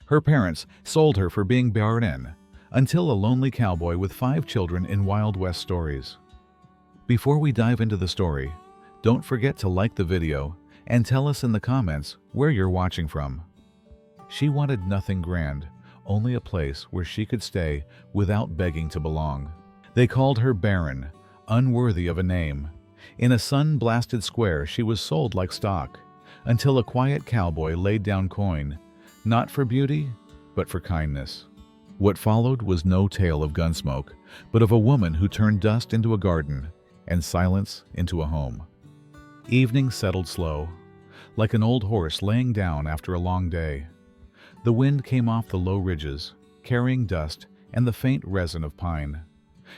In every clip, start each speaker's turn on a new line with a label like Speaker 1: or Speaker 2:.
Speaker 1: Her parents sold her for being barren, until a lonely cowboy with 5 children in Wild West stories. Before we dive into the story, don't forget to like the video and tell us in the comments where you're watching from. She wanted nothing grand, only a place where she could stay without begging to belong. They called her barren, unworthy of a name. In a sun-blasted square she was sold like stock, until a quiet cowboy laid down coin, not for beauty, but for kindness. What followed was no tale of gunsmoke, but of a woman who turned dust into a garden and silence into a home. Evening settled slow, like an old horse laying down after a long day. The wind came off the low ridges, carrying dust and the faint resin of pine.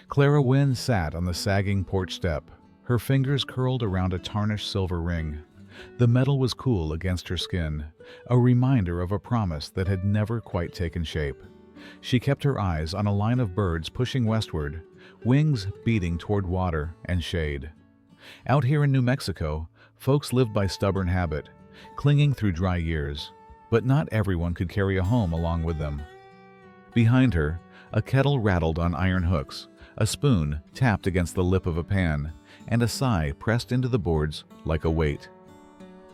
Speaker 1: Clara Wynne sat on the sagging porch step, her fingers curled around a tarnished silver ring. The metal was cool against her skin, a reminder of a promise that had never quite taken shape. She kept her eyes on a line of birds pushing westward, wings beating toward water and shade. Out here in New Mexico, folks lived by stubborn habit, clinging through dry years, but not everyone could carry a home along with them. Behind her, a kettle rattled on iron hooks, a spoon tapped against the lip of a pan, and a sigh pressed into the boards like a weight.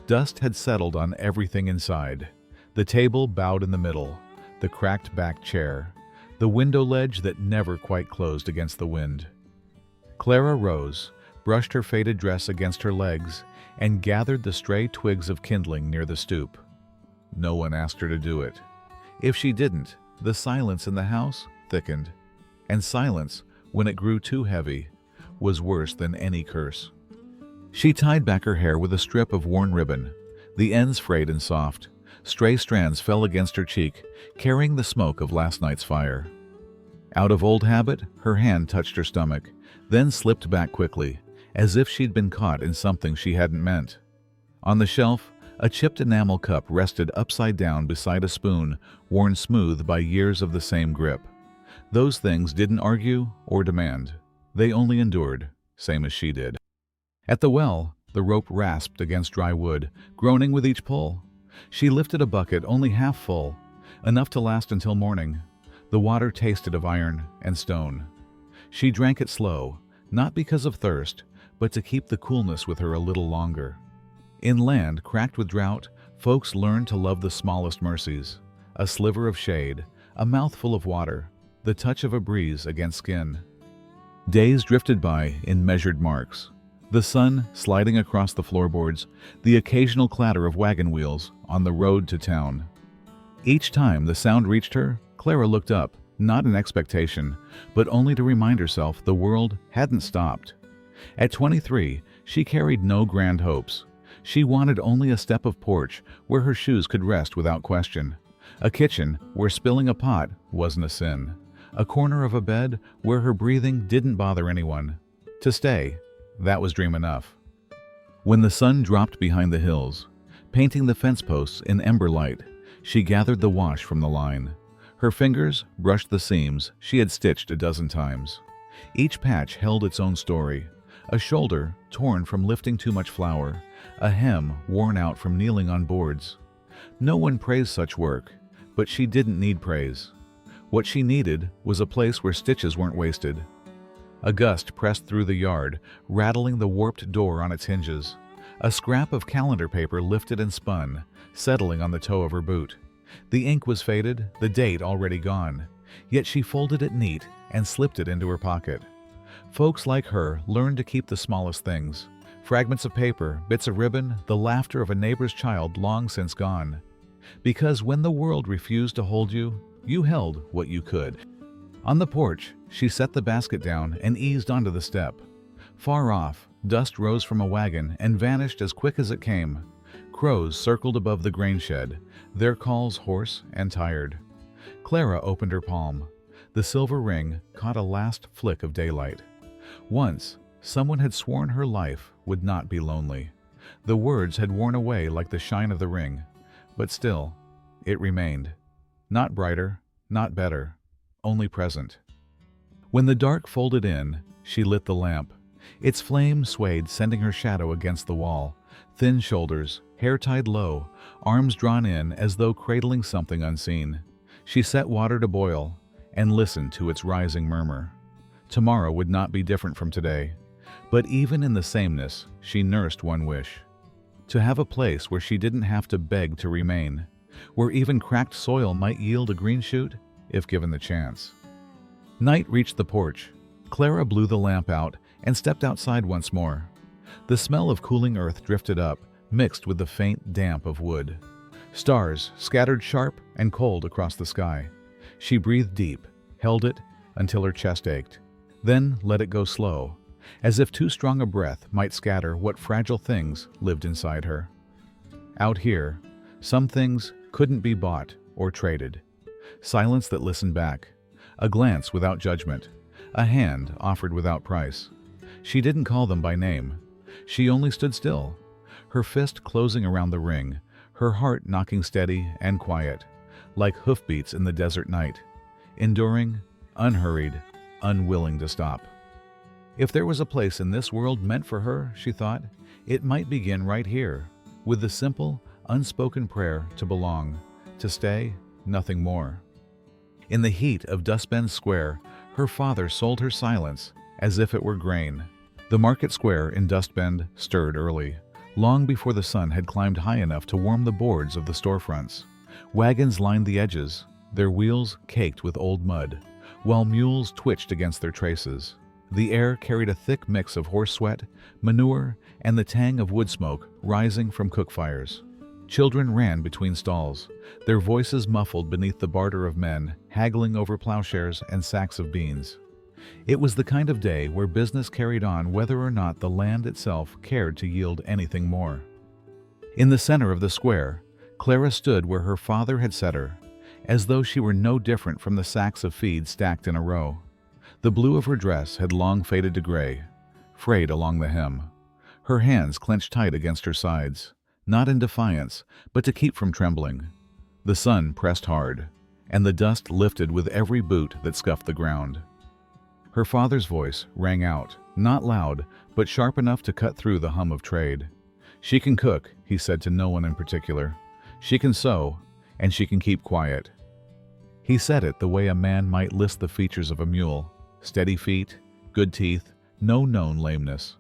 Speaker 1: Dust had settled on everything inside. The table bowed in the middle, the cracked back chair, the window ledge that never quite closed against the wind. Clara rose, brushed her faded dress against her legs, and gathered the stray twigs of kindling near the stoop. No one asked her to do it. If she didn't, the silence in the house thickened, and silence, when it grew too heavy, was worse than any curse. She tied back her hair with a strip of worn ribbon, the ends frayed and soft. Stray strands fell against her cheek, carrying the smoke of last night's fire. Out of old habit, her hand touched her stomach, then slipped back quickly, as if she'd been caught in something she hadn't meant. On the shelf, a chipped enamel cup rested upside down beside a spoon worn smooth by years of the same grip. Those things didn't argue or demand. They only endured, same as she did. At the well, the rope rasped against dry wood, groaning with each pull. She lifted a bucket only half full, enough to last until morning. The water tasted of iron and stone. She drank it slow, not because of thirst, but to keep the coolness with her a little longer. In land cracked with drought, folks learned to love the smallest mercies: a sliver of shade, a mouthful of water, the touch of a breeze against skin. Days drifted by in measured marks, the sun sliding across the floorboards, the occasional clatter of wagon wheels on the road to town. Each time the sound reached her, Clara looked up, not in expectation, but only to remind herself the world hadn't stopped. At 23, she carried no grand hopes. She wanted only a step of porch where her shoes could rest without question, a kitchen where spilling a pot wasn't a sin, a corner of a bed where her breathing didn't bother anyone. To stay, that was dream enough. When the sun dropped behind the hills, painting the fence posts in ember light, she gathered the wash from the line. Her fingers brushed the seams she had stitched a dozen times. Each patch held its own story: a shoulder torn from lifting too much flour, a hem worn out from kneeling on boards. No one praised such work, but she didn't need praise. What she needed was a place where stitches weren't wasted. A gust pressed through the yard, rattling the warped door on its hinges. A scrap of calendar paper lifted and spun, settling on the toe of her boot. The ink was faded, the date already gone, yet she folded it neat and slipped it into her pocket. Folks like her learned to keep the smallest things: fragments of paper, bits of ribbon, the laughter of a neighbor's child long since gone. Because when the world refused to hold you, you held what you could. On the porch, she set the basket down and eased onto the step. Far off, dust rose from a wagon and vanished as quick as it came. Crows circled above the grain shed, their calls hoarse and tired. Clara opened her palm. The silver ring caught a last flick of daylight. Once, someone had sworn her life would not be lonely. The words had worn away like the shine of the ring, but still, it remained. Not brighter, not better, only present. When the dark folded in, she lit the lamp. Its flame swayed, sending her shadow against the wall, Thin shoulders, hair tied low, arms drawn in as though cradling something unseen. She set water to boil and listened to its rising murmur. Tomorrow would not be different from today, but even in the sameness, she nursed one wish: to have a place where she didn't have to beg to remain, where even cracked soil might yield a green shoot if given the chance. Night reached the porch. Clara blew the lamp out and stepped outside once more. The smell of cooling earth drifted up, mixed with the faint damp of wood. Stars scattered sharp and cold across the sky. She breathed deep, held it until her chest ached, then let it go slow, as if too strong a breath might scatter what fragile things lived inside her. Out here, some things couldn't be bought or traded. Silence that listened back, a glance without judgment, a hand offered without price. She didn't call them by name. She only stood still, her fist closing around the ring, her heart knocking steady and quiet, like hoofbeats in the desert night, enduring, unhurried, unwilling to stop. If there was a place in this world meant for her, she thought, it might begin right here, with the simple, unspoken prayer to belong, to stay, nothing more. In the heat of Dustbend Square, her father sold her silence as if it were grain. The market square in Dustbend stirred early, long before the sun had climbed high enough to warm the boards of the storefronts. Wagons lined the edges, their wheels caked with old mud, while mules twitched against their traces. The air carried a thick mix of horse sweat, manure, and the tang of wood smoke rising from cook fires. Children ran between stalls, their voices muffled beneath the barter of men haggling over plowshares and sacks of beans. It was the kind of day where business carried on whether or not the land itself cared to yield anything more. In the center of the square, Clara stood where her father had set her, as though she were no different from the sacks of feed stacked in a row. The blue of her dress had long faded to gray, frayed along the hem. Her hands clenched tight against her sides, not in defiance, but to keep from trembling. The sun pressed hard, and the dust lifted with every boot that scuffed the ground. Her father's voice rang out, not loud, but sharp enough to cut through the hum of trade. "She can cook," he said to no one in particular. "She can sew, and she can keep quiet." He said it the way a man might list the features of a mule: steady feet, good teeth, no known lameness.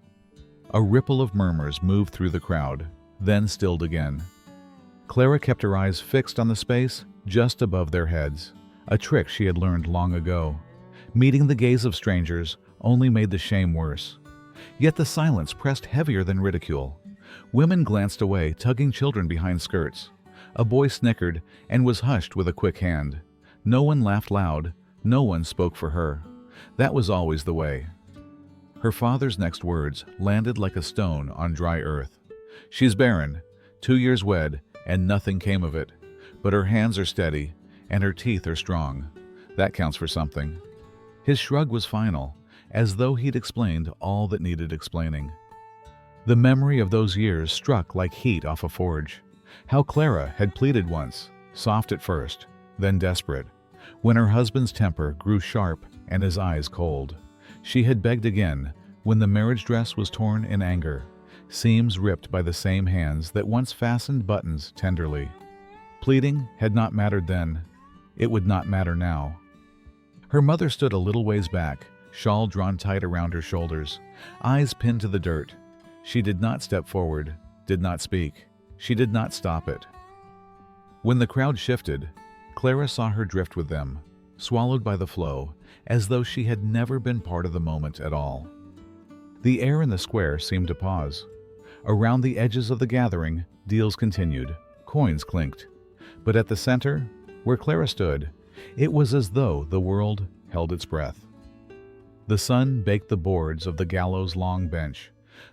Speaker 1: A ripple of murmurs moved through the crowd, then stilled again. Clara kept her eyes fixed on the space just above their heads, a trick she had learned long ago. Meeting the gaze of strangers only made the shame worse. Yet the silence pressed heavier than ridicule. Women glanced away, tugging children behind skirts. A boy snickered and was hushed with a quick hand. No one laughed loud, no one spoke for her. That was always the way. Her father's next words landed like a stone on dry earth. "She's barren, 2 years wed, and nothing came of it. But her hands are steady, and her teeth are strong. That counts for something." His shrug was final, as though he'd explained all that needed explaining. The memory of those years struck like heat off a forge. How Clara had pleaded once, soft at first, then desperate, when her husband's temper grew sharp and his eyes cold. She had begged again, when the marriage dress was torn in anger, seams ripped by the same hands that once fastened buttons tenderly. Pleading had not mattered then. It would not matter now. Her mother stood a little ways back, shawl drawn tight around her shoulders, eyes pinned to the dirt. She did not step forward, did not speak. She did not stop it. When the crowd shifted, Clara saw her drift with them, swallowed by the flow, as though she had never been part of the moment at all. The air in the square seemed to pause. Around the edges of the gathering, deals continued, coins clinked. But at the center, where Clara stood, it was as though the world held its breath. The sun baked the boards of the gallows' long bench.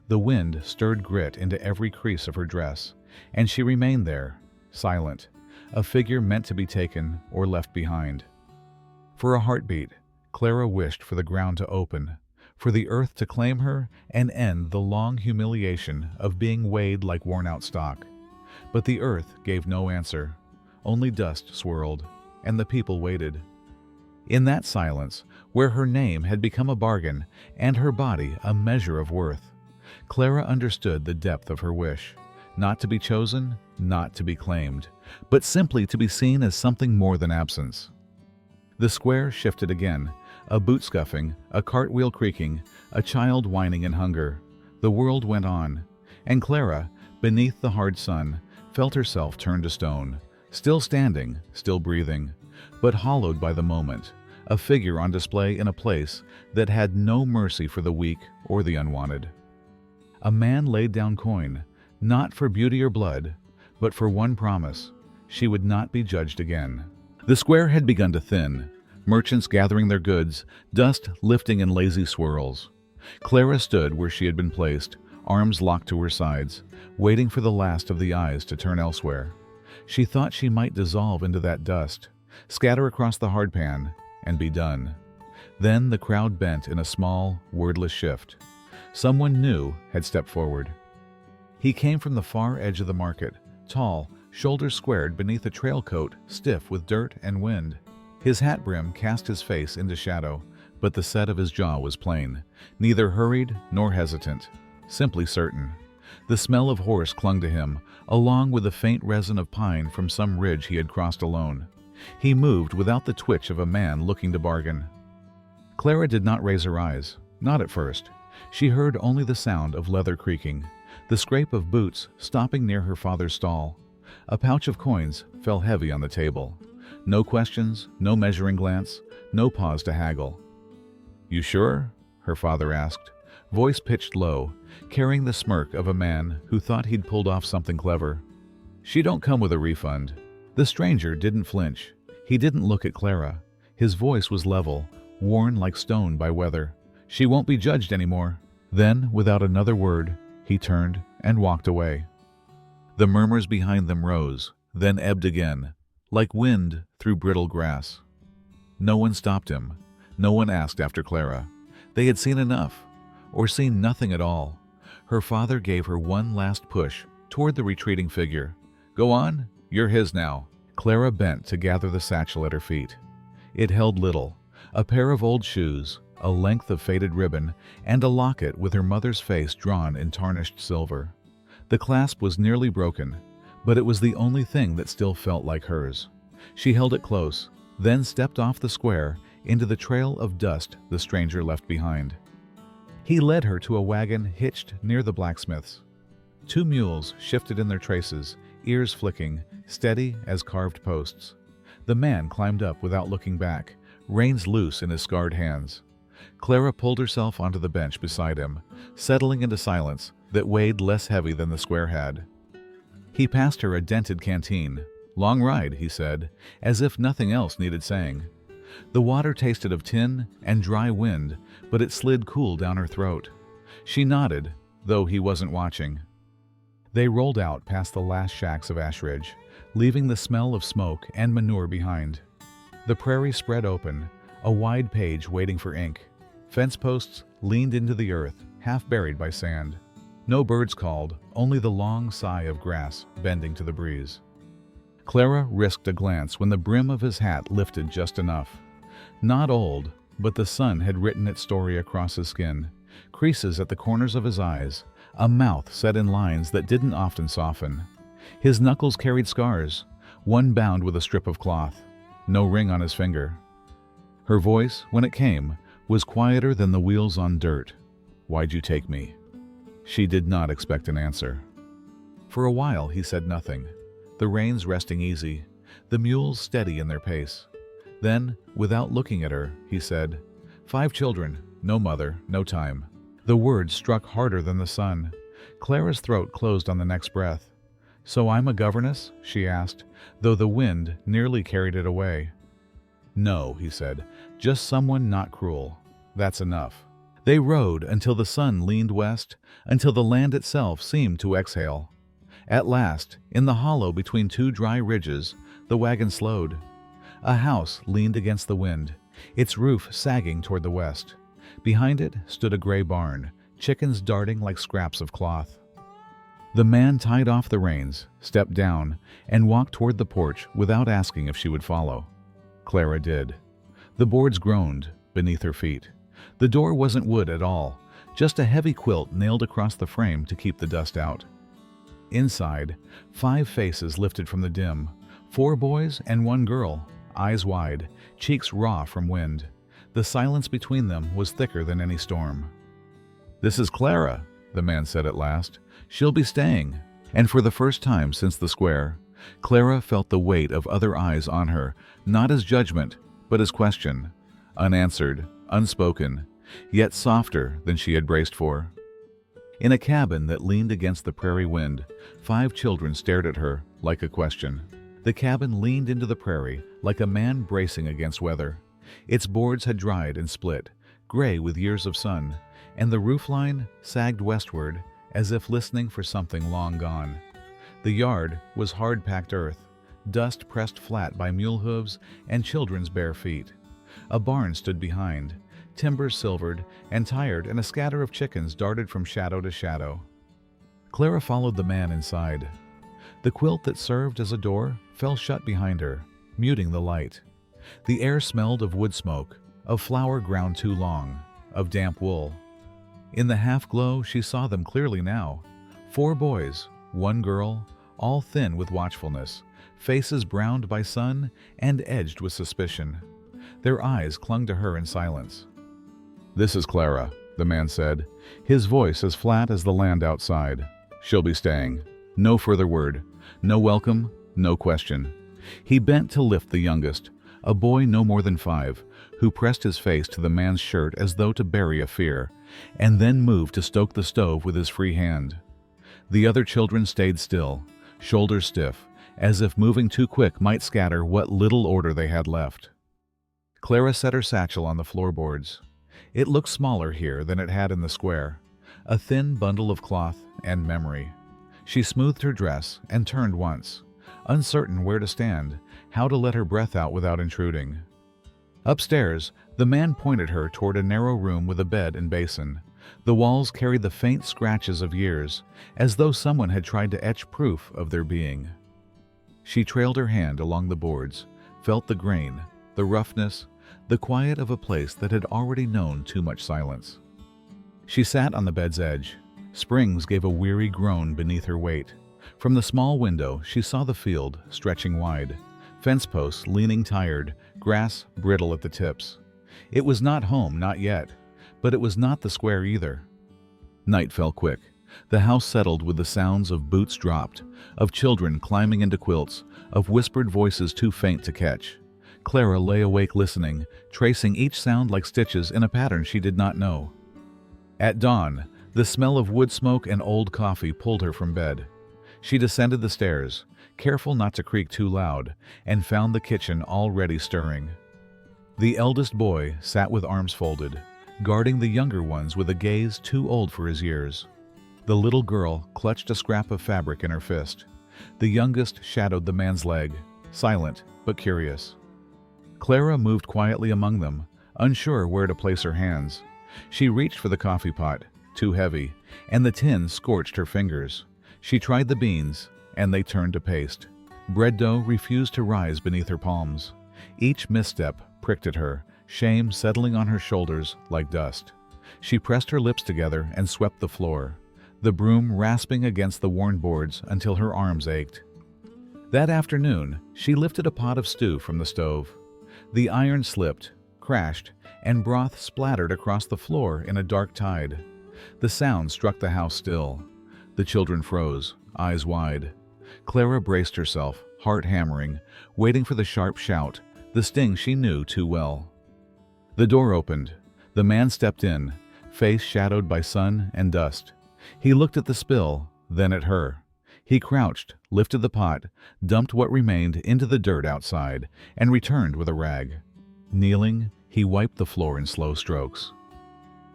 Speaker 1: The wind stirred grit into every crease of her dress, and she remained there, silent, a figure meant to be taken or left behind. For a heartbeat, Clara wished for the ground to open, for the earth to claim her and end the long humiliation of being weighed like worn-out stock. But the earth gave no answer. Only dust swirled, and the people waited. In that silence, where her name had become a bargain and her body a measure of worth, Clara understood the depth of her wish, not to be chosen, not to be claimed, but simply to be seen as something more than absence. The square shifted again, a boot scuffing, a cartwheel creaking, a child whining in hunger. The world went on, and Clara, beneath the hard sun, felt herself turn to stone, still standing, still breathing, but hollowed by the moment, a figure on display in a place that had no mercy for the weak or the unwanted. A man laid down coin, not for beauty or blood, but for one promise: she would not be judged again. The square had begun to thin, merchants gathering their goods, dust lifting in lazy swirls. Clara stood where she had been placed, arms locked to her sides, waiting for the last of the eyes to turn elsewhere. She thought she might dissolve into that dust, scatter across the hardpan, and be done. Then the crowd bent in a small, wordless shift. Someone new had stepped forward. He came from the far edge of the market, tall, shoulders squared beneath a trail coat stiff with dirt and wind. His hat brim cast his face into shadow, but the set of his jaw was plain, neither hurried nor hesitant, simply certain. The smell of horse clung to him, along with the faint resin of pine from some ridge he had crossed alone. He moved without the twitch of a man looking to bargain. Clara did not raise her eyes, not at first. She heard only the sound of leather creaking, the scrape of boots stopping near her father's stall. A pouch of coins fell heavy on the table. No questions, no measuring glance, no pause to haggle. "You sure?" her father asked, voice pitched low, carrying the smirk of a man who thought he'd pulled off something clever. "She don't come with a refund." The stranger didn't flinch. He didn't look at Clara. His voice was level, worn like stone by weather. "She won't be judged anymore." Then, without another word, he turned and walked away. The murmurs behind them rose, then ebbed again, like wind through brittle grass. No one stopped him. No one asked after Clara. They had seen enough, or seen nothing at all. Her father gave her one last push toward the retreating figure. "Go on, you're his now." Clara bent to gather the satchel at her feet. It held little: a pair of old shoes, a length of faded ribbon, and a locket with her mother's face drawn in tarnished silver. The clasp was nearly broken, but it was the only thing that still felt like hers. She held it close, then stepped off the square into the trail of dust the stranger left behind. He led her to a wagon hitched near the blacksmith's. Two mules shifted in their traces, ears flicking, steady as carved posts. The man climbed up without looking back, reins loose in his scarred hands. Clara pulled herself onto the bench beside him, settling into silence that weighed less heavy than the square had. He passed her a dented canteen. "Long ride," he said, as if nothing else needed saying. The water tasted of tin and dry wind, but it slid cool down her throat. She nodded, though he wasn't watching. They rolled out past the last shacks of Ashridge, leaving the smell of smoke and manure behind. The prairie spread open, a wide page waiting for ink. Fence posts leaned into the earth, half buried by sand. No birds called, only the long sigh of grass bending to the breeze. Clara risked a glance when the brim of his hat lifted just enough. Not old, but the sun had written its story across his skin, creases at the corners of his eyes, a mouth set in lines that didn't often soften. His knuckles carried scars, one bound with a strip of cloth, no ring on his finger. Her voice, when it came, was quieter than the wheels on dirt. "Why'd you take me?" She did not expect an answer. For a while he said nothing, the reins resting easy, the mules steady in their pace. Then, without looking at her, he said, "5 children, no mother, no time." The words struck harder than the sun. Clara's throat closed on the next breath. "So I'm a governess?" she asked, though the wind nearly carried it away. "No," he said, "just someone not cruel. That's enough." They rode until the sun leaned west, until the land itself seemed to exhale. At last, in the hollow between 2 dry ridges, the wagon slowed. A house leaned against the wind, its roof sagging toward the west. Behind it stood a gray barn, chickens darting like scraps of cloth. The man tied off the reins, stepped down, and walked toward the porch without asking if she would follow. Clara did. The boards groaned beneath her feet. The door wasn't wood at all, just a heavy quilt nailed across the frame to keep the dust out. Inside, 5 faces lifted from the dim, 4 boys and 1 girl, eyes wide, cheeks raw from wind. The silence between them was thicker than any storm. "This is Clara," the man said at last. "She'll be staying." And for the first time since the square, Clara felt the weight of other eyes on her, not as judgment, but as question, unanswered, unspoken, yet softer than she had braced for. In a cabin that leaned against the prairie wind, 5 children stared at her like a question. The cabin leaned into the prairie like a man bracing against weather. Its boards had dried and split, gray with years of sun, and the roofline sagged westward as if listening for something long gone. The yard was hard-packed earth, dust pressed flat by mule hooves and children's bare feet. A barn stood behind, timbers silvered and tired, and a scatter of chickens darted from shadow to shadow. Clara followed the man inside. The quilt that served as a door fell shut behind her, muting the light. The air smelled of wood smoke, of flour ground too long, of damp wool. In the half-glow she saw them clearly now. 4 boys, 1 girl, all thin with watchfulness, faces browned by sun and edged with suspicion. Their eyes clung to her in silence. "This is Clara," the man said, his voice as flat as the land outside. "She'll be staying. No further word. No welcome, no question." He bent to lift the youngest, a boy no more than 5, who pressed his face to the man's shirt as though to bury a fear, and then moved to stoke the stove with his free hand. The other children stayed still, shoulders stiff, as if moving too quick might scatter what little order they had left. Clara set her satchel on the floorboards. It looked smaller here than it had in the square, a thin bundle of cloth and memory. She smoothed her dress and turned once, uncertain where to stand, how to let her breath out without intruding. Upstairs, the man pointed her toward a narrow room with a bed and basin. The walls carried the faint scratches of years, as though someone had tried to etch proof of their being. She trailed her hand along the boards, felt the grain, the roughness, the quiet of a place that had already known too much silence. She sat on the bed's edge. Springs gave a weary groan beneath her weight. From the small window she saw the field stretching wide, fence posts leaning tired, grass brittle at the tips. It was not home, not yet, but it was not the square either. Night fell quick. The house settled with the sounds of boots dropped, of children climbing into quilts, of whispered voices too faint to catch. Clara lay awake listening, tracing each sound like stitches in a pattern she did not know. At dawn, the smell of wood smoke and old coffee pulled her from bed. She descended the stairs, careful not to creak too loud, and found the kitchen already stirring. The eldest boy sat with arms folded, guarding the younger ones with a gaze too old for his years. The little girl clutched a scrap of fabric in her fist. The youngest shadowed the man's leg, silent but curious. Clara moved quietly among them, unsure where to place her hands. She reached for the coffee pot, too heavy, and the tin scorched her fingers. She tried the beans, and they turned to paste. Bread dough refused to rise beneath her palms. Each misstep pricked at her, shame settling on her shoulders like dust. She pressed her lips together and swept the floor, the broom rasping against the worn boards until her arms ached. That afternoon, she lifted a pot of stew from the stove. The iron slipped, crashed, and broth splattered across the floor in a dark tide. The sound struck the house still. The children froze, eyes wide. Clara braced herself, heart hammering, waiting for the sharp shout, the sting she knew too well. The door opened. The man stepped in, face shadowed by sun and dust. He looked at the spill, then at her. He crouched, lifted the pot, dumped what remained into the dirt outside, and returned with a rag. Kneeling, he wiped the floor in slow strokes.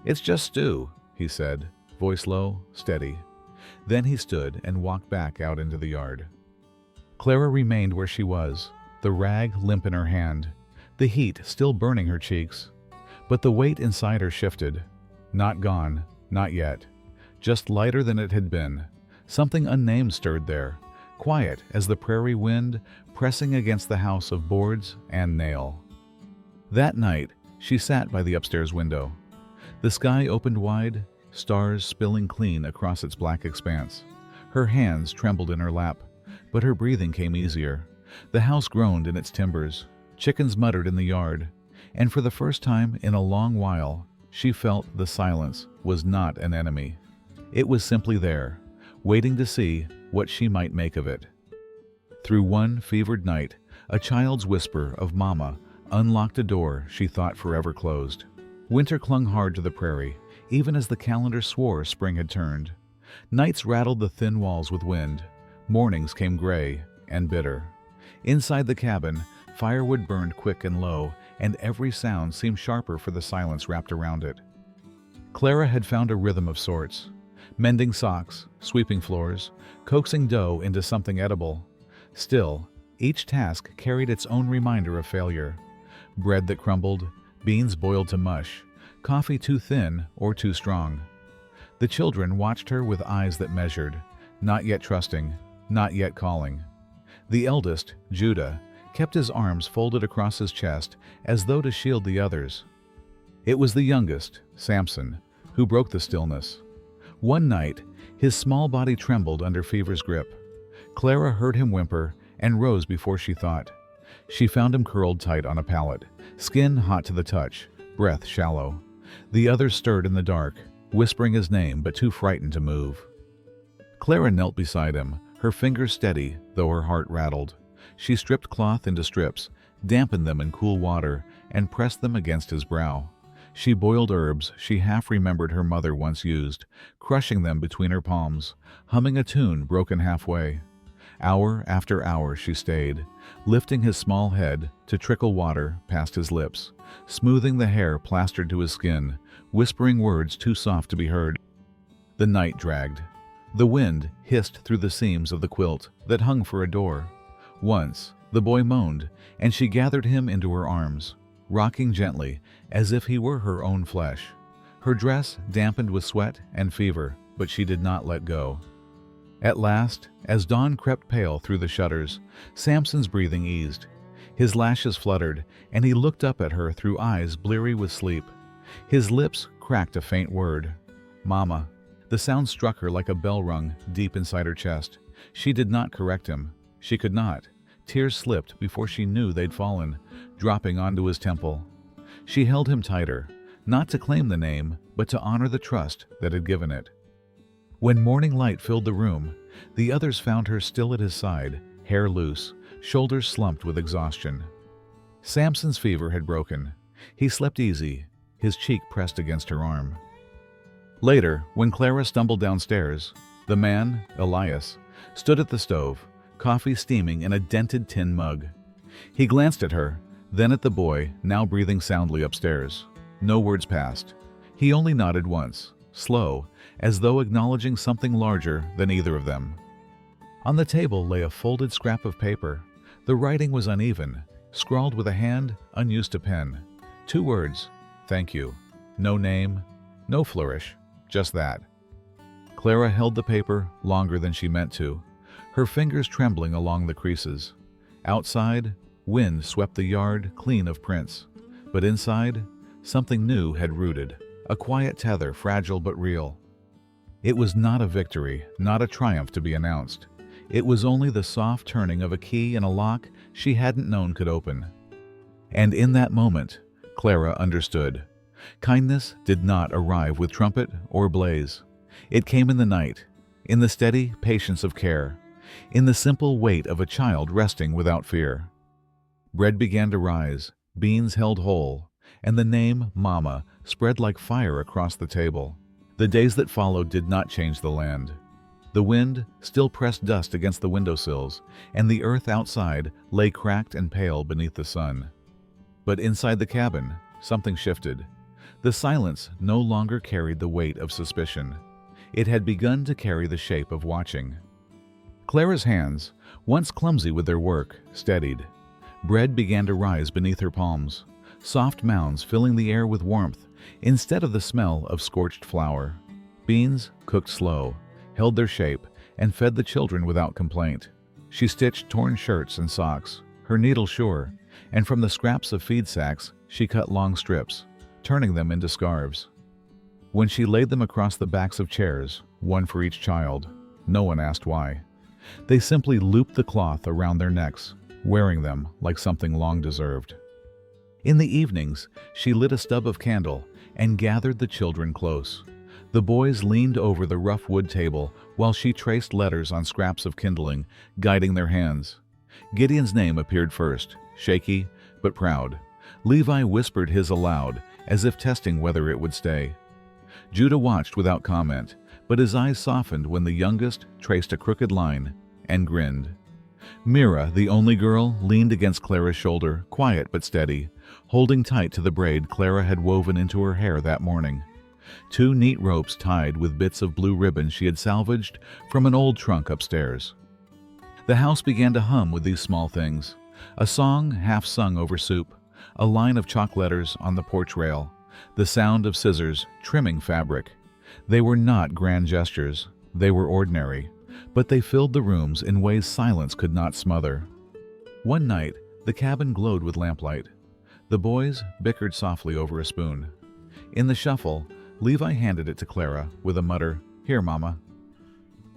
Speaker 1: "It's just stew," he said, voice low, steady. Then he stood and walked back out into the yard. Clara remained where she was, the rag limp in her hand, the heat still burning her cheeks. But the weight inside her shifted. Not gone, not yet. Just lighter than it had been. Something unnamed stirred there, quiet as the prairie wind pressing against the house of boards and nail. That night, she sat by the upstairs window. The sky opened wide, stars spilling clean across its black expanse. Her hands trembled in her lap, but her breathing came easier. The house groaned in its timbers. Chickens muttered in the yard, and for the first time in a long while, she felt the silence was not an enemy. It was simply there, waiting to see what she might make of it. Through one fevered night, a child's whisper of "Mama" unlocked a door she thought forever closed. Winter clung hard to the prairie, even as the calendar swore spring had turned. Nights rattled the thin walls with wind. Mornings came gray and bitter. Inside the cabin, firewood burned quick and low, and every sound seemed sharper for the silence wrapped around it. Clara had found a rhythm of sorts, mending socks, sweeping floors, coaxing dough into something edible. Still, each task carried its own reminder of failure. Bread that crumbled, beans boiled to mush, coffee too thin or too strong. The children watched her with eyes that measured, not yet trusting, not yet calling. The eldest, Judah, kept his arms folded across his chest as though to shield the others. It was the youngest, Samson, who broke the stillness. One night, his small body trembled under fever's grip. Clara heard him whimper and rose before she thought. She found him curled tight on a pallet, skin hot to the touch, breath shallow. The others stirred in the dark, whispering his name but too frightened to move. Clara knelt beside him, her fingers steady, though her heart rattled. She stripped cloth into strips, dampened them in cool water, and pressed them against his brow. She boiled herbs she half remembered her mother once used, crushing them between her palms, humming a tune broken halfway. Hour after hour she stayed, lifting his small head to trickle water past his lips, smoothing the hair plastered to his skin, whispering words too soft to be heard. The night dragged. The wind hissed through the seams of the quilt that hung for a door. Once, the boy moaned, and she gathered him into her arms, rocking gently as if he were her own flesh. Her dress dampened with sweat and fever, but she did not let go. At last, as dawn crept pale through the shutters, Samson's breathing eased. His lashes fluttered, and he looked up at her through eyes bleary with sleep. His lips cracked a faint word, "Mama." The sound struck her like a bell rung deep inside her chest. She did not correct him. She could not. Tears slipped before she knew they'd fallen, dropping onto his temple. She held him tighter, not to claim the name, but to honor the trust that had given it. When morning light filled the room, the others found her still at his side, hair loose, shoulders slumped with exhaustion. Samson's fever had broken. He slept easy, his cheek pressed against her arm. Later, when Clara stumbled downstairs, the man, Elias, stood at the stove, coffee steaming in a dented tin mug. He glanced at her, then at the boy, now breathing soundly upstairs. No words passed. He only nodded once, slow, as though acknowledging something larger than either of them. On the table lay a folded scrap of paper. The writing was uneven, scrawled with a hand unused to pen. 2 words, "Thank you." No name, no flourish, just that. Clara held the paper longer than she meant to, her fingers trembling along the creases. Outside, wind swept the yard clean of prints, but inside, something new had rooted, a quiet tether, fragile but real. It was not a victory, not a triumph to be announced. It was only the soft turning of a key in a lock she hadn't known could open. And in that moment, Clara understood. Kindness did not arrive with trumpet or blaze. It came in the night, in the steady patience of care, in the simple weight of a child resting without fear. Bread began to rise, beans held whole, and the name Mama spread like fire across the table. The days that followed did not change the land. The wind still pressed dust against the windowsills, and the earth outside lay cracked and pale beneath the sun. But inside the cabin, something shifted. The silence no longer carried the weight of suspicion. It had begun to carry the shape of watching. Clara's hands, once clumsy with their work, steadied. Bread began to rise beneath her palms, soft mounds filling the air with warmth instead of the smell of scorched flour. Beans, cooked slow, held their shape and fed the children without complaint. She stitched torn shirts and socks, her needle sure, and from the scraps of feed sacks she cut long strips, turning them into scarves. When she laid them across the backs of chairs, one for each child, no one asked why. They simply looped the cloth around their necks, wearing them like something long deserved. In the evenings, she lit a stub of candle and gathered the children close. The boys leaned over the rough wood table while she traced letters on scraps of kindling, guiding their hands. Gideon's name appeared first, shaky but proud. Levi whispered his aloud, as if testing whether it would stay. Judah watched without comment, but his eyes softened when the youngest traced a crooked line and grinned. Mira, the only girl, leaned against Clara's shoulder, quiet but steady, holding tight to the braid Clara had woven into her hair that morning. 2 neat ropes tied with bits of blue ribbon she had salvaged from an old trunk upstairs. The house began to hum with these small things. A song half sung over soup, a line of chalk letters on the porch rail, the sound of scissors trimming fabric. They were not grand gestures, they were ordinary, but they filled the rooms in ways silence could not smother. One night, the cabin glowed with lamplight. The boys bickered softly over a spoon. In the shuffle, Levi handed it to Clara with a mutter, "Here, Mama."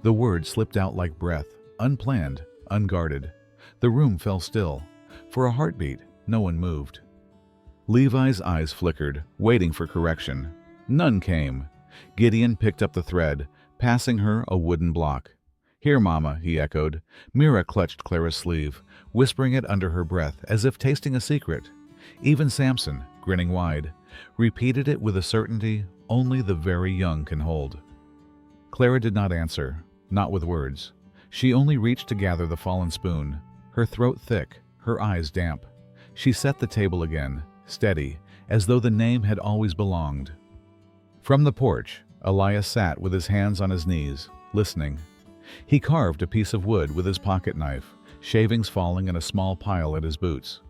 Speaker 1: The words slipped out like breath, unplanned, unguarded. The room fell still. For a heartbeat, no one moved. Levi's eyes flickered, waiting for correction. None came. Gideon picked up the thread, passing her a wooden block. "Here, Mama," he echoed. Mira clutched Clara's sleeve, whispering it under her breath as if tasting a secret. Even Samson, grinning wide, repeated it with a certainty only the very young can hold. Clara did not answer, not with words. She only reached to gather the fallen spoon, her throat thick, her eyes damp. She set the table again, steady, as though the name had always belonged. From the porch, Elias sat with his hands on his knees, listening. He carved a piece of wood with his pocket knife, shavings falling in a small pile at his boots.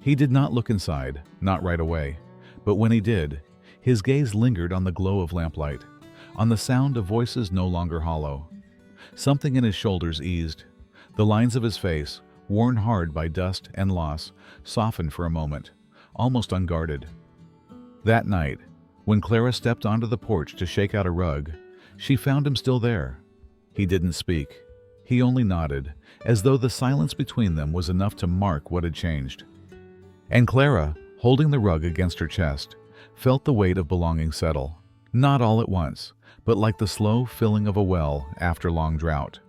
Speaker 1: He did not look inside, not right away, but when he did, his gaze lingered on the glow of lamplight, on the sound of voices no longer hollow. Something in his shoulders eased. The lines of his face, worn hard by dust and loss, softened for a moment, almost unguarded. That night, when Clara stepped onto the porch to shake out a rug, she found him still there. He didn't speak. He only nodded, as though the silence between them was enough to mark what had changed. And Clara, holding the rug against her chest, felt the weight of belonging settle, not all at once, but like the slow filling of a well after long drought.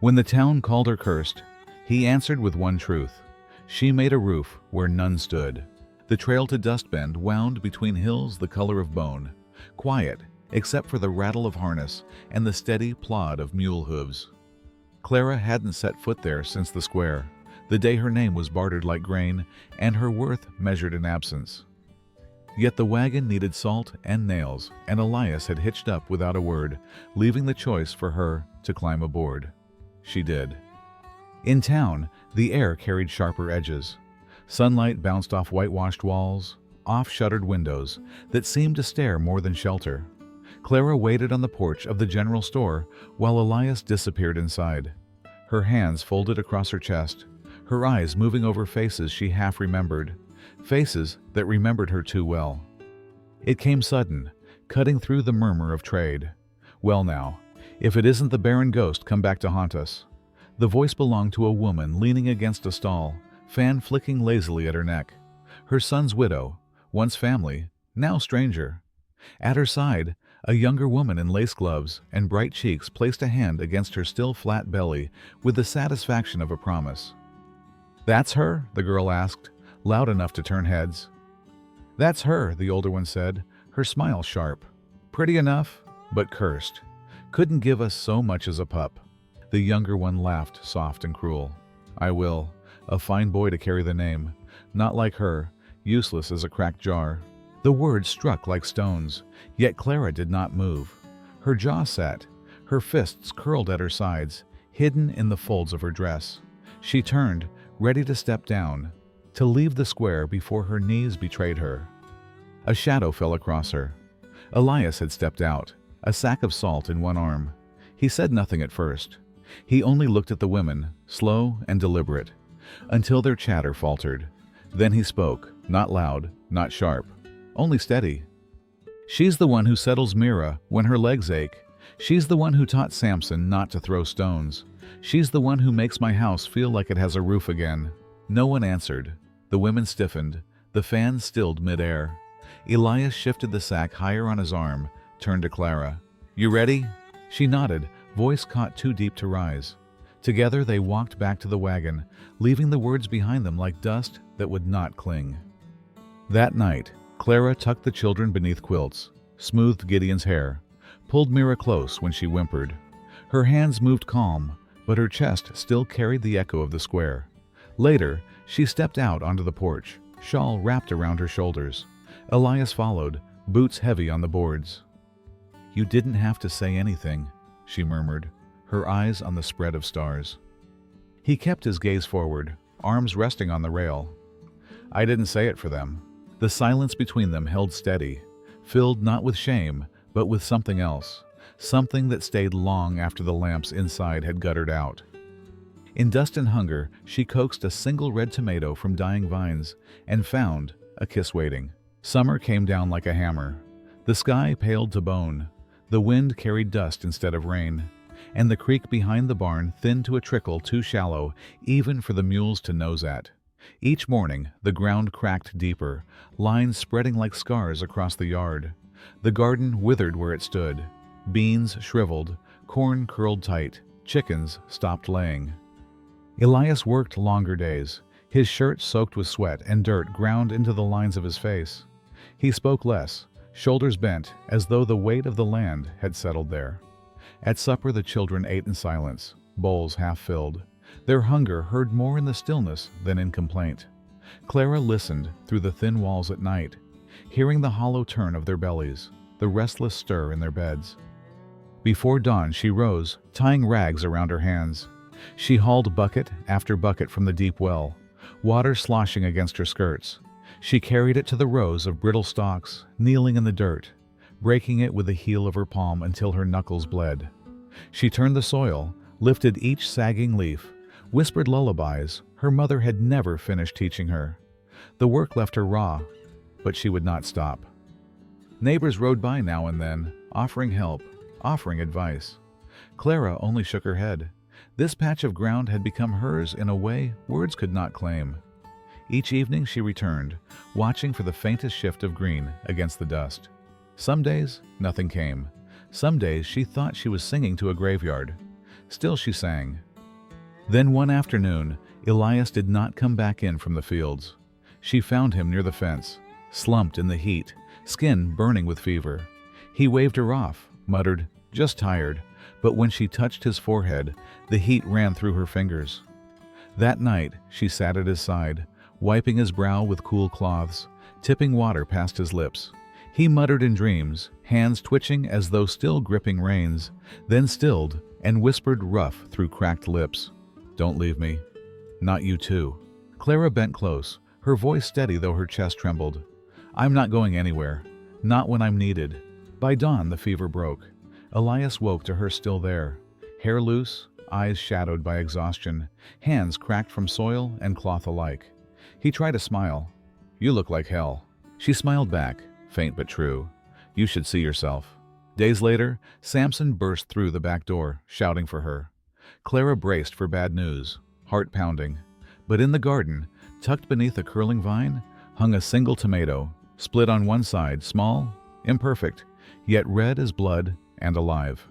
Speaker 1: When the town called her cursed, he answered with one truth. She made a roof where none stood. The trail to Dustbend wound between hills the color of bone, quiet except for the rattle of harness and the steady plod of mule hooves. Clara hadn't set foot there since the square, the day her name was bartered like grain and her worth measured in absence. Yet the wagon needed salt and nails, and Elias had hitched up without a word, leaving the choice for her to climb aboard. She did. In town, the air carried sharper edges. Sunlight bounced off whitewashed walls, off shuttered windows that seemed to stare more than shelter. Clara waited on the porch of the general store while Elias disappeared inside. Her hands folded across her chest, her eyes moving over faces she half remembered, faces that remembered her too well. It came sudden, cutting through the murmur of trade. "Well now, if it isn't the barren ghost come back to haunt us." The voice belonged to a woman leaning against a stall, fan flicking lazily at her neck. Her son's widow, once family, now stranger. At her side, a younger woman in lace gloves and bright cheeks placed a hand against her still flat belly with the satisfaction of a promise. "That's her?" the girl asked, loud enough to turn heads. "That's her," the older one said, her smile sharp. "Pretty enough, but cursed. Couldn't give us so much as a pup." The younger one laughed, soft and cruel. "I will. A fine boy to carry the name. Not like her, useless as a cracked jar." The words struck like stones, yet Clara did not move. Her jaw set, her fists curled at her sides, hidden in the folds of her dress. She turned, ready to step down, to leave the square before her knees betrayed her. A shadow fell across her. Elias had stepped out, a sack of salt in one arm. He said nothing at first. He only looked at the women, slow and deliberate, until their chatter faltered. Then he spoke, not loud, not sharp, only steady. She's the one who settles Mira when her legs ache. She's the one who taught Samson not to throw stones. She's the one who makes my house feel like it has a roof again." No one answered. The women stiffened. The fan stilled midair. Elias shifted the sack higher on his arm, turned to Clara. "You ready?" She nodded, voice caught too deep to rise. Together they walked back to the wagon, leaving the words behind them like dust that would not cling. That night, Clara tucked the children beneath quilts, smoothed Gideon's hair, pulled Mira close when she whimpered. Her hands moved calm, but her chest still carried the echo of the square. Later, she stepped out onto the porch, shawl wrapped around her shoulders. Elias followed, boots heavy on the boards. "You didn't have to say anything," she murmured, her eyes on the spread of stars. He kept his gaze forward, arms resting on the rail. "I didn't say it for them." The silence between them held steady, filled not with shame, but with something else, something that stayed long after the lamps inside had guttered out. In dust and hunger, she coaxed a single red tomato from dying vines and found a kiss waiting. Summer came down like a hammer. The sky paled to bone. The wind carried dust instead of rain, and the creek behind the barn thinned to a trickle too shallow even for the mules to nose at. Each morning, the ground cracked deeper, lines spreading like scars across the yard. The garden withered where it stood. Beans shriveled, corn curled tight, chickens stopped laying. Elias worked longer days, his shirt soaked with sweat and dirt ground into the lines of his face. He spoke less, shoulders bent as though the weight of the land had settled there. At supper the children ate in silence, bowls half filled. Their hunger heard more in the stillness than in complaint. Clara listened through the thin walls at night, hearing the hollow turn of their bellies, the restless stir in their beds. Before dawn she rose, tying rags around her hands. She hauled bucket after bucket from the deep well, water sloshing against her skirts. She carried it to the rows of brittle stalks, kneeling in the dirt, breaking it with the heel of her palm until her knuckles bled. She turned the soil, lifted each sagging leaf, whispered lullabies her mother had never finished teaching her. The work left her raw, but she would not stop. Neighbors rode by now and then, offering help, offering advice. Clara only shook her head. This patch of ground had become hers in a way words could not claim. Each evening she returned, watching for the faintest shift of green against the dust. Some days, nothing came. Some days she thought she was singing to a graveyard. Still she sang. Then one afternoon, Elias did not come back in from the fields. She found him near the fence, slumped in the heat, skin burning with fever. He waved her off, muttered, "Just tired," but when she touched his forehead, the heat ran through her fingers. That night, she sat at his side, wiping his brow with cool cloths, tipping water past his lips. He muttered in dreams, hands twitching as though still gripping reins, then stilled and whispered rough through cracked lips, "Don't leave me. Not you too." Clara bent close, her voice steady though her chest trembled. "I'm not going anywhere. Not when I'm needed." By dawn the fever broke. Elias woke to her still there, hair loose, eyes shadowed by exhaustion, hands cracked from soil and cloth alike. He tried a smile. "You look like hell." She smiled back, faint but true. "You should see yourself." Days later, Samson burst through the back door, shouting for her. Clara braced for bad news, heart pounding. But in the garden, tucked beneath a curling vine, hung a single tomato, split on one side, small, imperfect, yet red as blood and alive.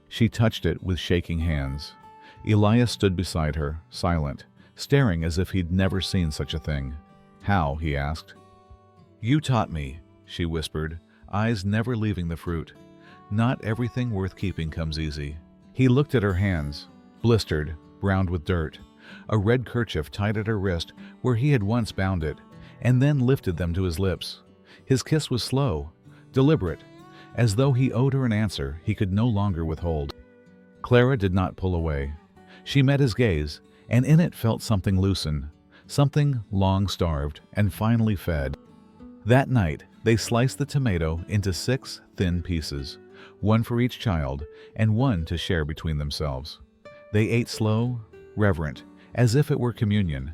Speaker 1: She touched it with shaking hands. Elias stood beside her, silent, staring as if he'd never seen such a thing. "How?" he asked. "You taught me," she whispered, eyes never leaving the fruit. "Not everything worth keeping comes easy." He looked at her hands, blistered, browned with dirt, a red kerchief tied at her wrist where he had once bound it, and then lifted them to his lips. His kiss was slow, deliberate, as though he owed her an answer he could no longer withhold. Clara did not pull away. She met his gaze, and in it felt something loosen, something long starved and finally fed. That night, they sliced the tomato into 6 thin pieces, one for each child and one to share between themselves. They ate slow, reverent, as if it were communion.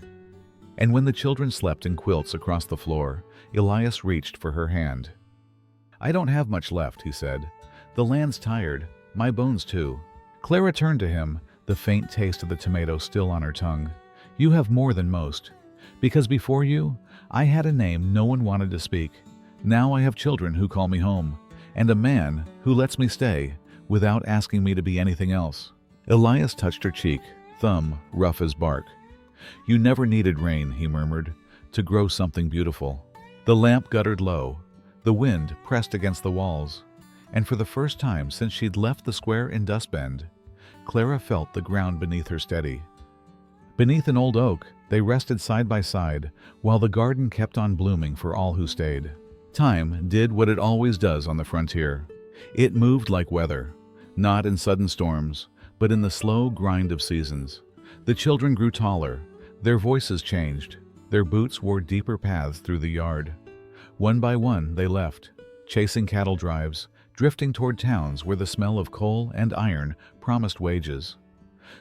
Speaker 1: And when the children slept in quilts across the floor, Elias reached for her hand. "I don't have much left," he said. "The land's tired, my bones too." Clara turned to him, the faint taste of the tomato still on her tongue. "You have more than most. Because before you, I had a name no one wanted to speak. Now I have children who call me home, and a man who lets me stay without asking me to be anything else." Elias touched her cheek, thumb rough as bark. "You never needed rain," he murmured, "to grow something beautiful." The lamp guttered low. The wind pressed against the walls, and for the first time since she'd left the square in Dustbend, Clara felt the ground beneath her steady. Beneath an old oak, they rested side by side, while the garden kept on blooming for all who stayed. Time did what it always does on the frontier. It moved like weather, not in sudden storms, but in the slow grind of seasons. The children grew taller, their voices changed, their boots wore deeper paths through the yard. One by one they left, chasing cattle drives, drifting toward towns where the smell of coal and iron promised wages.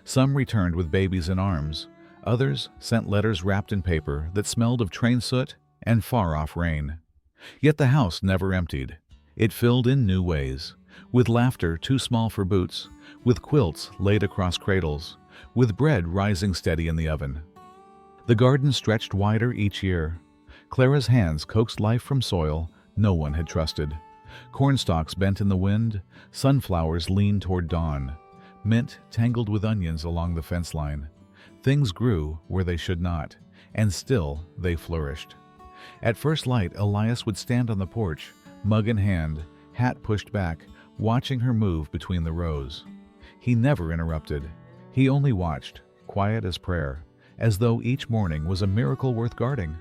Speaker 1: Some returned with babies in arms, others sent letters wrapped in paper that smelled of train soot and far-off rain. Yet the house never emptied. It filled in new ways, with laughter too small for boots, with quilts laid across cradles, with bread rising steady in the oven. The garden stretched wider each year. Clara's hands coaxed life from soil no one had trusted. Cornstalks bent in the wind, sunflowers leaned toward dawn, mint tangled with onions along the fence line. Things grew where they should not, and still they flourished. At first light, Elias would stand on the porch, mug in hand, hat pushed back, watching her move between the rows. He never interrupted. He only watched, quiet as prayer, as though each morning was a miracle worth guarding.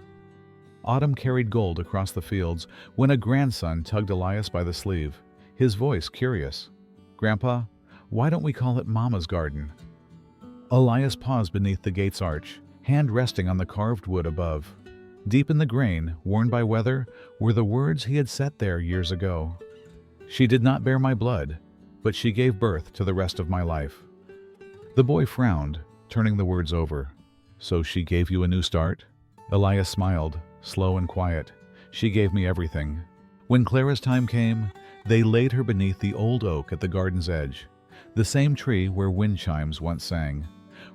Speaker 1: Autumn carried gold across the fields when a grandson tugged Elias by the sleeve, his voice curious. "Grandpa, why don't we call it Mama's garden?" Elias paused beneath the gate's arch, hand resting on the carved wood above. Deep in the grain, worn by weather, were the words he had set there years ago. "She did not bear my blood, but she gave birth to the rest of my life." The boy frowned, turning the words over. "So she gave you a new start?" Elias smiled, slow and quiet. "She gave me everything." When Clara's time came, they laid her beneath the old oak at the garden's edge, the same tree where wind chimes once sang,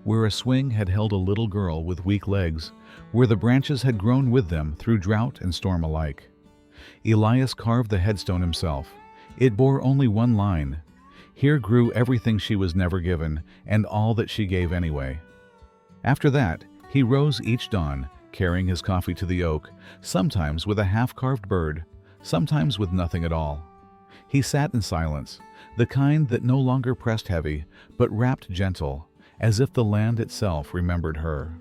Speaker 1: where a swing had held a little girl with weak legs, where the branches had grown with them through drought and storm alike. Elias carved the headstone himself. It bore only one line: "Here grew everything she was never given, and all that she gave anyway." After that, he rose each dawn, carrying his coffee to the oak, sometimes with a half-carved bird, sometimes with nothing at all. He sat in silence, the kind that no longer pressed heavy, but rapped gentle, as if the land itself remembered her.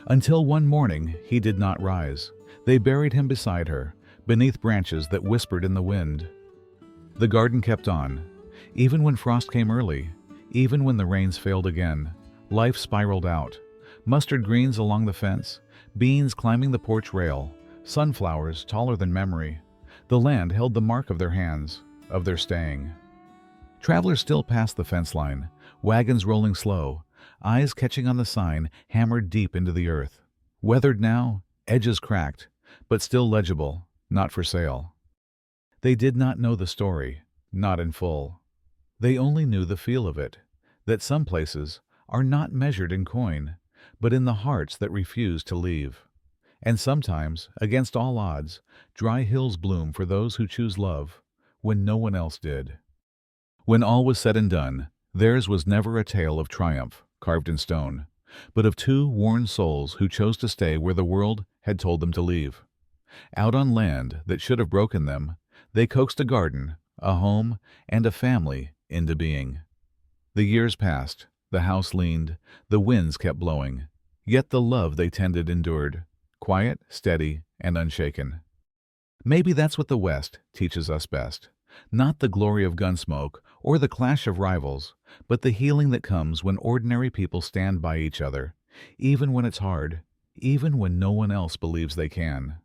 Speaker 1: Until one morning he did not rise. They buried him beside her, beneath branches that whispered in the wind. The garden kept on. Even when frost came early, even when the rains failed again, life spiraled out. Mustard greens along the fence, beans climbing the porch rail, sunflowers taller than memory. The land held the mark of their hands, of their staying. Travelers still passed the fence line, wagons rolling slow, eyes catching on the sign hammered deep into the earth. Weathered now, edges cracked, but still legible, not for sale. They did not know the story, not in full. They only knew the feel of it, that some places are not measured in coin, but in the hearts that refuse to leave. And sometimes, against all odds, dry hills bloom for those who choose love, when no one else did. When all was said and done, theirs was never a tale of triumph, carved in stone, but of two worn souls who chose to stay where the world had told them to leave. Out on land that should have broken them, they coaxed a garden, a home, and a family into being. The years passed, the house leaned, the winds kept blowing, yet the love they tended endured, quiet, steady, and unshaken. Maybe that's what the West teaches us best. Not the glory of gunsmoke or the clash of rivals, but the healing that comes when ordinary people stand by each other, even when it's hard, even when no one else believes they can.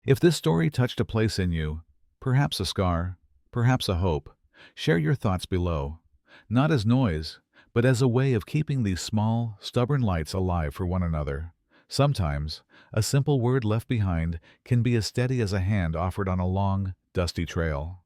Speaker 1: If this story touched a place in you, perhaps a scar, perhaps a hope, share your thoughts below, not as noise, but as a way of keeping these small, stubborn lights alive for one another. Sometimes, a simple word left behind can be as steady as a hand offered on a long, dusty trail.